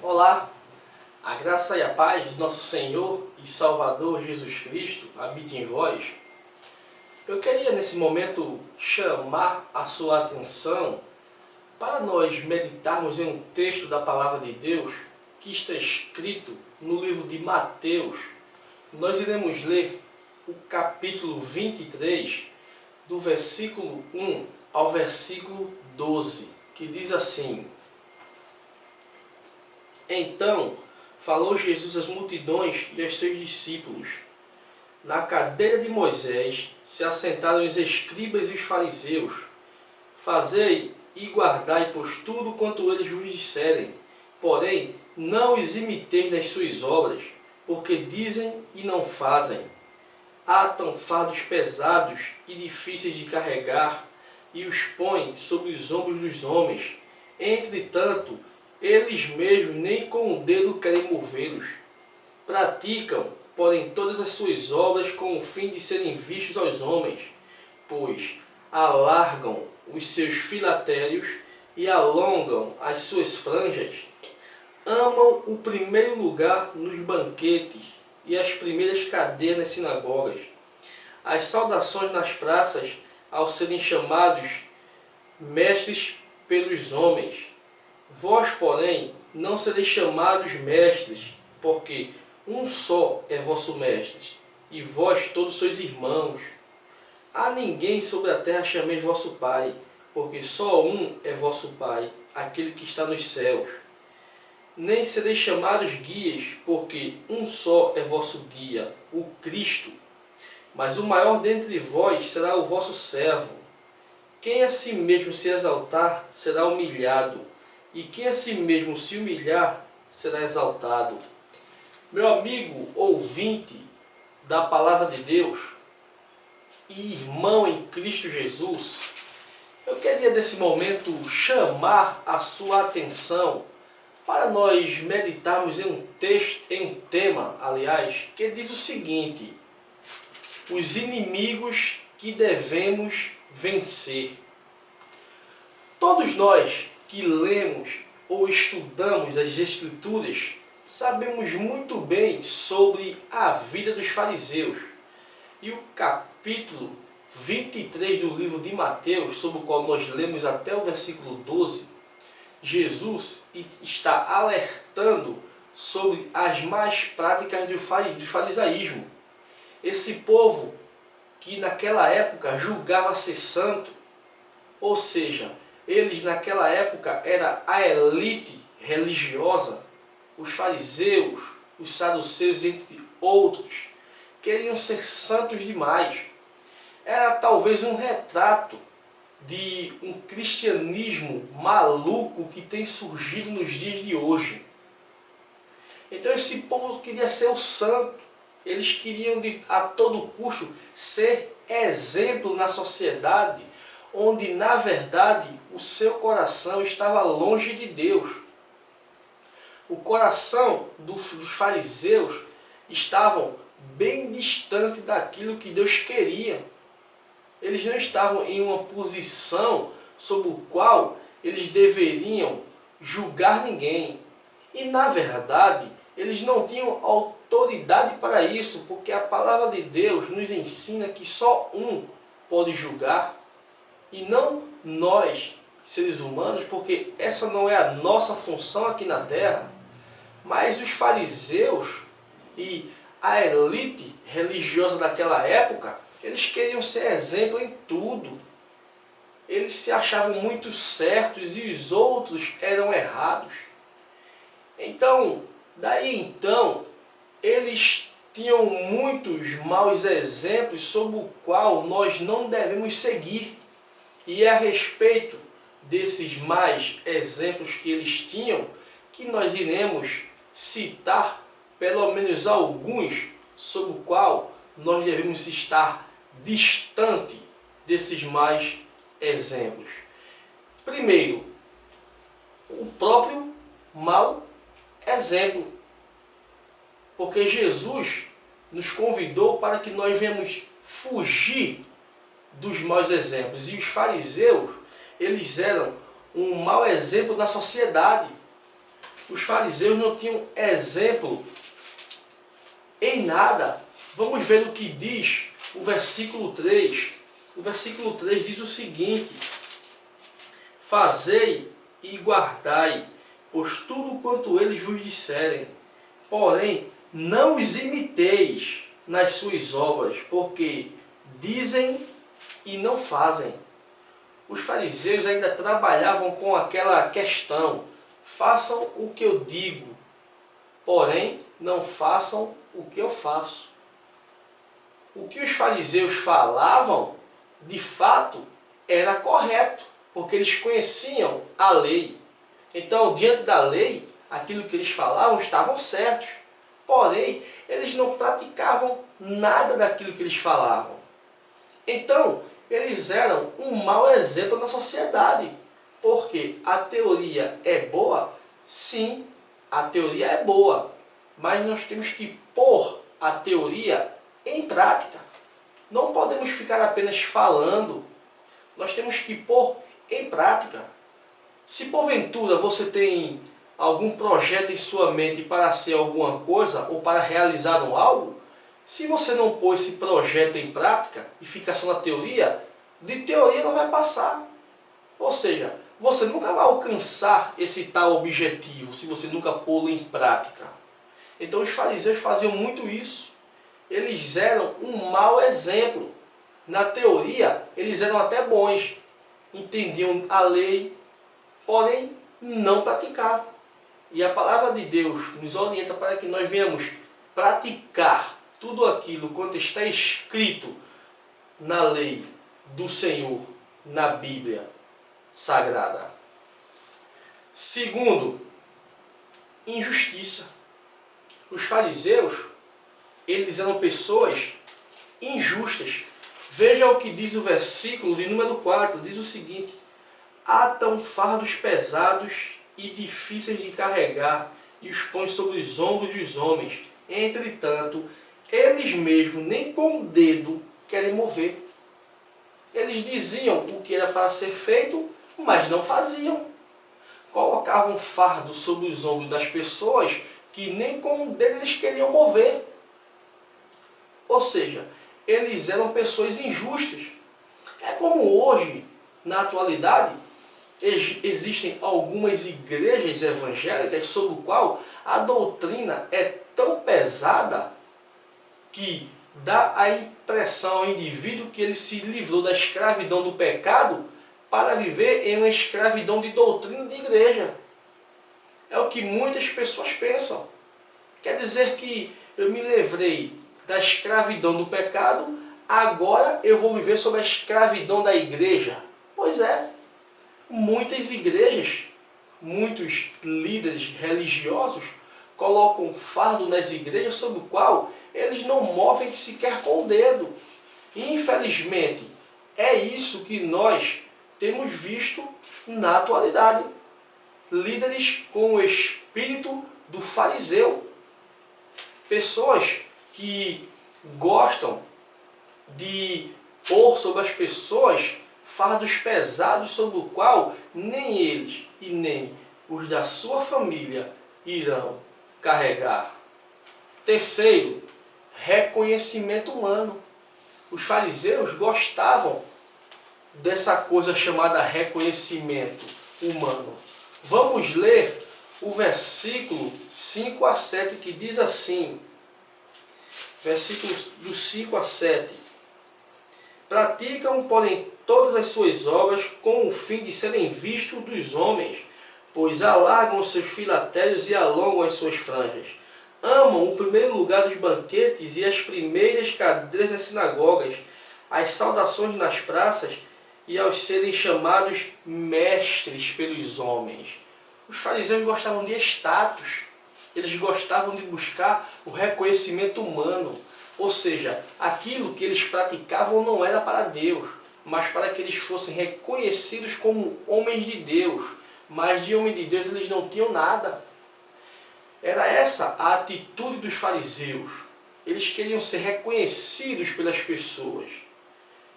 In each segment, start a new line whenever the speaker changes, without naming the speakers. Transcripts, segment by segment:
Olá, a graça e a paz do nosso Senhor e Salvador Jesus Cristo habite em vós. Eu queria nesse momento chamar a sua atenção para nós meditarmos em um texto da Palavra de Deus que está escrito no livro de Mateus. Nós iremos ler o capítulo 23, do versículo 1 ao versículo 12, que diz assim: Então falou Jesus às multidões e aos seus discípulos. Na cadeira de Moisés se assentaram os escribas e os fariseus. Fazei e guardai, pois, tudo quanto eles vos disserem. Porém, não os imiteis nas suas obras, porque dizem e não fazem. Atam fardos pesados e difíceis de carregar, e os põem sobre os ombros dos homens. Entretanto, eles mesmos nem com o dedo querem movê-los. Praticam, porém, todas as suas obras com o fim de serem vistos aos homens, pois alargam os seus filatérios e alongam as suas franjas. Amam o primeiro lugar nos banquetes e as primeiras cadeiras nas sinagogas, as saudações nas praças ao serem chamados mestres pelos homens. Vós, porém, não sereis chamados mestres, porque um só é vosso mestre, e vós todos sois irmãos. A ninguém sobre a terra chameis vosso Pai, porque só um é vosso Pai, aquele que está nos céus. Nem sereis chamados guias, porque um só é vosso guia, o Cristo. Mas o maior dentre vós será o vosso servo. Quem a si mesmo se exaltar, será humilhado, e quem a si mesmo se humilhar, será exaltado. Meu amigo ouvinte da Palavra de Deus e irmão em Cristo Jesus, eu queria nesse momento chamar a sua atenção para nós meditarmos em um tema, que diz o seguinte: os inimigos que devemos vencer. Todos nós que lemos ou estudamos as Escrituras sabemos muito bem sobre a vida dos fariseus. E o capítulo 23 do livro de Mateus, sobre o qual nós lemos até o versículo 12, Jesus está alertando sobre as más práticas do farisaísmo. Esse povo que naquela época julgava ser santo, ou seja, eles naquela época era a elite religiosa, os fariseus, os saduceus, entre outros, queriam ser santos demais. Era talvez um retrato de um cristianismo maluco que tem surgido nos dias de hoje. Então esse povo queria ser o santo. Eles queriam a todo custo ser exemplo na sociedade, onde na verdade o seu coração estava longe de Deus. O coração dos fariseus estavam bem distante daquilo que Deus queria. Eles não estavam em uma posição sob o qual eles deveriam julgar ninguém. E na verdade, eles não tinham autoridade para isso, porque a palavra de Deus nos ensina que só um pode julgar, e não nós, seres humanos, porque essa não é a nossa função aqui na terra. Mas os fariseus e a elite religiosa daquela época, eles queriam ser exemplo em tudo. Eles se achavam muito certos e os outros eram errados. Então, eles tinham muitos maus exemplos sobre o qual nós não devemos seguir. E é a respeito desses maus exemplos que eles tinham que nós iremos citar pelo menos alguns sobre o qual nós devemos estar distante desses maus exemplos. Primeiro, o próprio mau exemplo. Porque Jesus nos convidou para que nós venhamos fugir dos maus exemplos. E os fariseus, eles eram um mau exemplo na sociedade. os fariseus não tinham exemplo em nada. Vamos ver o que diz o versículo 3. O versículo 3 diz o seguinte: fazei e guardai, pois tudo quanto eles vos disserem, porém não os imiteis nas suas obras, porque dizem e não fazem. Os fariseus ainda trabalhavam com aquela questão: façam o que eu digo, porém não façam o que eu faço. O que os fariseus falavam, de fato, era correto, porque eles conheciam a lei. Então, diante da lei, aquilo que eles falavam estavam certos. Porém, eles não praticavam nada daquilo que eles falavam. Então, eles eram um mau exemplo na sociedade. Porque a teoria é boa? Sim, a teoria é boa. Mas nós temos que pôr a teoria em prática. Não podemos ficar apenas falando. Nós temos que pôr em prática. Se porventura você tem algum projeto em sua mente para ser alguma coisa ou para realizar algo, se você não pôr esse projeto em prática e ficar só na teoria, de teoria não vai passar. Ou seja, você nunca vai alcançar esse tal objetivo se você nunca pô-lo em prática. Então os fariseus faziam muito isso. Eles eram um mau exemplo. Na teoria, eles eram até bons, entendiam a lei, porém não praticavam. E a palavra de Deus nos orienta para que nós venhamos praticar tudo aquilo quanto está escrito na lei do Senhor, na Bíblia Sagrada. Segundo, injustiça. Os fariseus, eles eram pessoas injustas. Veja o que diz o versículo de número 4, diz o seguinte: atam fardos pesados e difíceis de carregar e os põem sobre os ombros dos homens. Entretanto, eles mesmos nem com o dedo querem mover. Eles diziam o que era para ser feito, mas não faziam. Colocavam fardo sobre os ombros das pessoas que nem com o dedo eles queriam mover. Ou seja, eles eram pessoas injustas. É como hoje, na atualidade, existem algumas igrejas evangélicas sobre o qual a doutrina é tão pesada que dá a impressão ao indivíduo que ele se livrou da escravidão do pecado para viver em uma escravidão de doutrina de igreja. É o que muitas pessoas pensam. Quer dizer que eu me livrei da escravidão do pecado, agora eu vou viver sob a escravidão da igreja. Pois é, muitas igrejas, muitos líderes religiosos colocam fardo nas igrejas sobre o qual eles não movem sequer com o dedo. E, infelizmente, é isso que nós temos visto na atualidade. Líderes com o espírito do fariseu. Pessoas que gostam de pôr sobre as pessoas fardos pesados sobre o qual nem eles e nem os da sua família irão carregar. Terceiro, reconhecimento humano. Os fariseus gostavam dessa coisa chamada reconhecimento humano. Vamos ler o versículo 5 a 7 que diz assim, versículos do 5 a 7. Praticam, porém, todas as suas obras com o fim de serem vistos dos homens, pois alargam os seus filatérios e alongam as suas franjas. Amam o primeiro lugar dos banquetes e as primeiras cadeiras nas sinagogas, as saudações nas praças e aos serem chamados mestres pelos homens. Os fariseus gostavam de status, eles gostavam de buscar o reconhecimento humano. Ou seja, aquilo que eles praticavam não era para Deus, mas para que eles fossem reconhecidos como homens de Deus. Mas de homem de Deus eles não tinham nada. Era essa a atitude dos fariseus. Eles queriam ser reconhecidos pelas pessoas.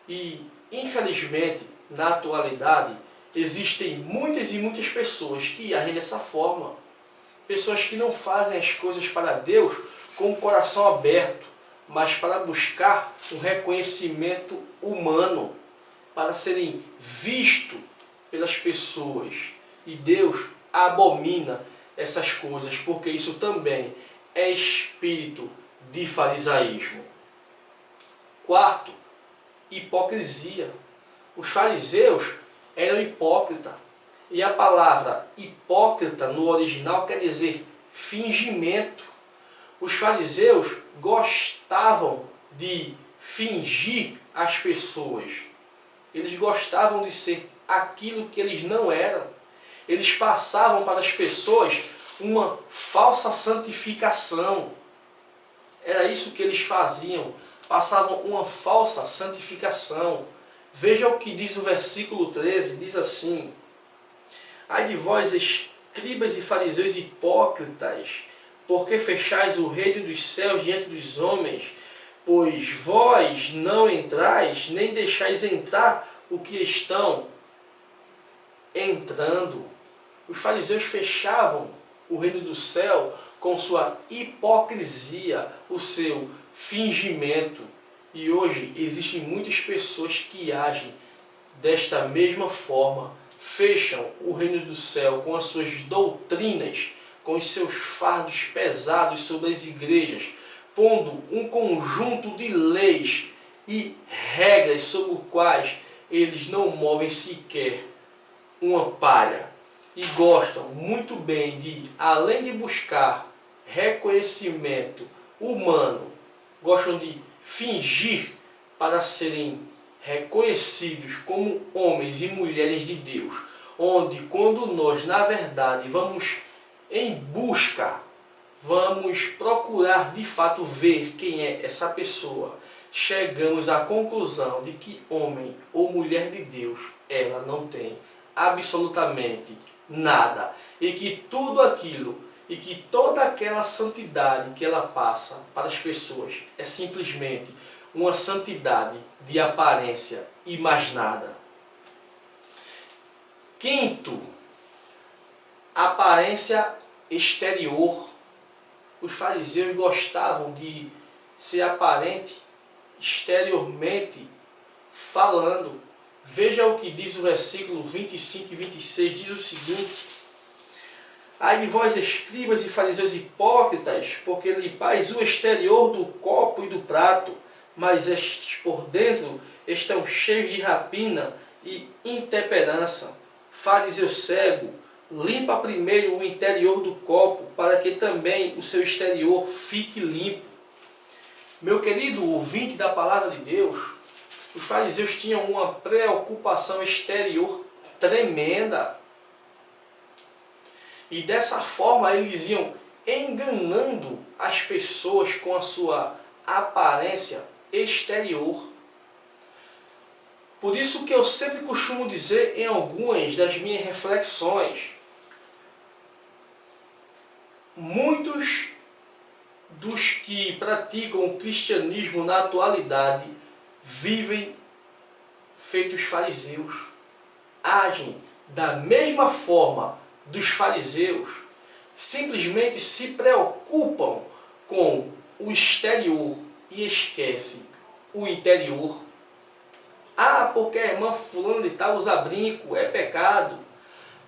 E, infelizmente, na atualidade, existem muitas e muitas pessoas que agem dessa forma. pessoas que não fazem as coisas para Deus com o coração aberto, mas para buscar um reconhecimento humano, para serem vistos pelas pessoas. E Deus abomina essas coisas, porque isso também é espírito de farisaísmo. Quarto, hipocrisia. Os fariseus eram hipócritas. E a palavra hipócrita no original quer dizer fingimento. Os fariseus gostavam de fingir às pessoas. Eles gostavam de ser aquilo que eles não eram. Eles passavam para as pessoas uma falsa santificação. Era isso que eles faziam. Passavam uma falsa santificação. Veja o que diz o versículo 13. Diz assim: ai de vós, escribas e fariseus hipócritas, porque fechais o reino dos céus diante dos homens? Pois vós não entrais, nem deixais entrar o que estão entrando. Os fariseus fechavam o reino do céu com sua hipocrisia, o seu fingimento. E hoje existem muitas pessoas que agem desta mesma forma, fecham o reino do céu com as suas doutrinas, com os seus fardos pesados sobre as igrejas, pondo um conjunto de leis e regras sobre os quais eles não movem sequer uma palha. E gostam muito bem de, além de buscar reconhecimento humano, gostam de fingir para serem reconhecidos como homens e mulheres de Deus, onde quando nós, na verdade, vamos em busca, vamos procurar de fato ver quem é essa pessoa, chegamos à conclusão de que homem ou mulher de Deus, ela não tem absolutamente nada, e que tudo aquilo e que toda aquela santidade que ela passa para as pessoas é simplesmente uma santidade de aparência e mais nada. Quinto, aparência exterior. Os fariseus gostavam de ser aparente exteriormente falando. Veja o que diz o versículo 25 e 26, diz o seguinte: ai de vós, escribas e fariseus hipócritas, porque limpais o exterior do copo e do prato, mas estes por dentro estão cheios de rapina e intemperança. Fariseu cego, limpa primeiro o interior do copo, para que também o seu exterior fique limpo. Meu querido ouvinte da palavra de Deus, os fariseus tinham uma preocupação exterior tremenda. E dessa forma eles iam enganando as pessoas com a sua aparência exterior. Por isso que eu sempre costumo dizer em algumas das minhas reflexões, muitos dos que praticam o cristianismo na atualidade vivem feitos fariseus, agem da mesma forma dos fariseus, simplesmente se preocupam com o exterior e esquecem o interior. Ah, porque a irmã fulana de tal usa brinco, é pecado.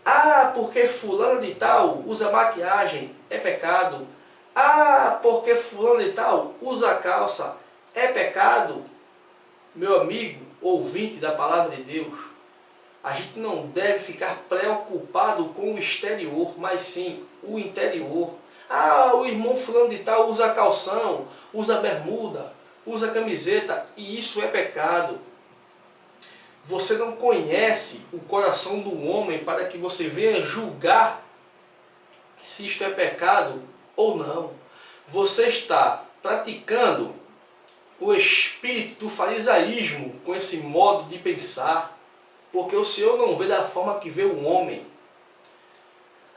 Ah, porque fulana de tal usa maquiagem, é pecado. Ah, porque fulano de tal usa calça, é pecado. Meu amigo, ouvinte da palavra de Deus, a gente não deve ficar preocupado com o exterior, mas sim o interior. Ah, o irmão fulano de tal usa calção, usa bermuda, usa camiseta, e isso é pecado. Você não conhece o coração do homem para que você venha julgar se isto é pecado ou não. Você está praticando o espírito do farisaísmo com esse modo de pensar, porque o Senhor não vê da forma que vê o homem.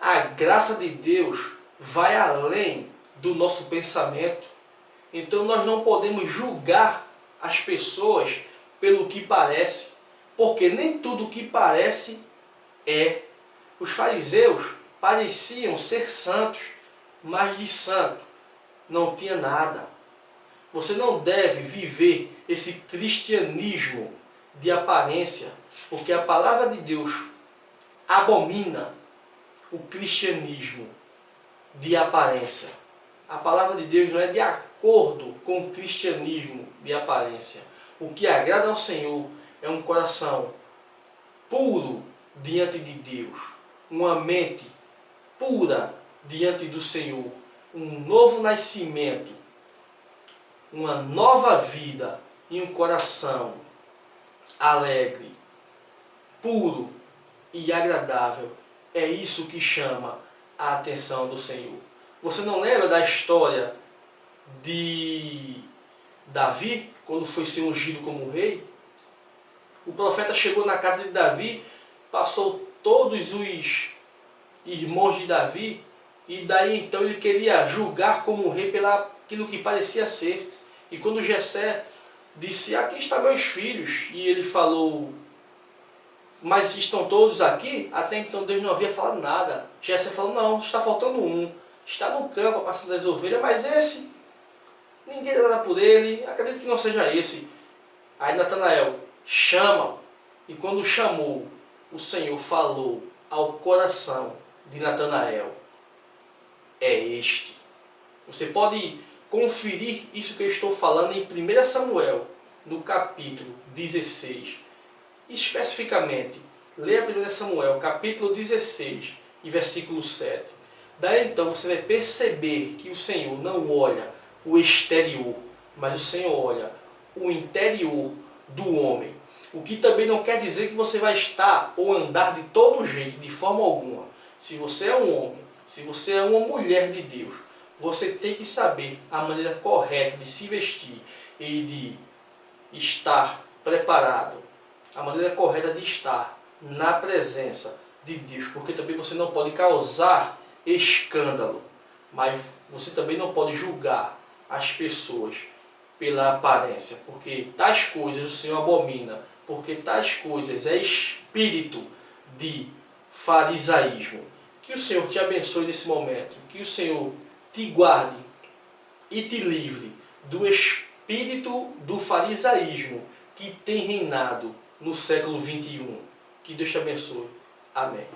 A graça de Deus vai além do nosso pensamento. Então nós não podemos julgar as pessoas pelo que parece, porque nem tudo que parece é. Os fariseus pareciam ser santos, mas de santo não tinha nada. Você não deve viver esse cristianismo de aparência, porque a palavra de Deus abomina o cristianismo de aparência. A palavra de Deus não é de acordo com o cristianismo de aparência. O que agrada ao Senhor é um coração puro diante de Deus, uma mente pura diante do Senhor, um novo nascimento, uma nova vida e um coração alegre, puro e agradável. É isso que chama a atenção do Senhor. Você não lembra da história de Davi, quando foi ser ungido como rei? O profeta chegou na casa de Davi, passou todos os irmãos de Davi, e daí então ele queria julgar como rei pelo aquilo que parecia ser. E quando Jessé disse, aqui estão meus filhos, e ele falou, mas estão todos aqui? Até então Deus não havia falado nada. Jessé falou, não, está faltando um, está no campo passando as ovelhas, mas esse, ninguém dá nada por ele, acredito que não seja esse. Aí Natanael chama, e quando chamou, o Senhor falou ao coração de Natanael, é este. Você pode conferir isso que eu estou falando em 1 Samuel, no capítulo 16. Especificamente, leia 1 Samuel, capítulo 16 e versículo 7. Daí então você vai perceber que o Senhor não olha o exterior, mas o Senhor olha o interior do homem. O que também não quer dizer que você vai estar ou andar de todo jeito, de forma alguma. Se você é um homem, se você é uma mulher de Deus, você tem que saber a maneira correta de se vestir e de estar preparado, a maneira correta de estar na presença de Deus, porque também você não pode causar escândalo, mas você também não pode julgar as pessoas pela aparência, porque tais coisas o Senhor abomina, porque tais coisas é espírito de farisaísmo. Que o Senhor te abençoe nesse momento, que o Senhor te guarde e te livre do espírito do farisaísmo que tem reinado no século 21. Que Deus te abençoe. Amém.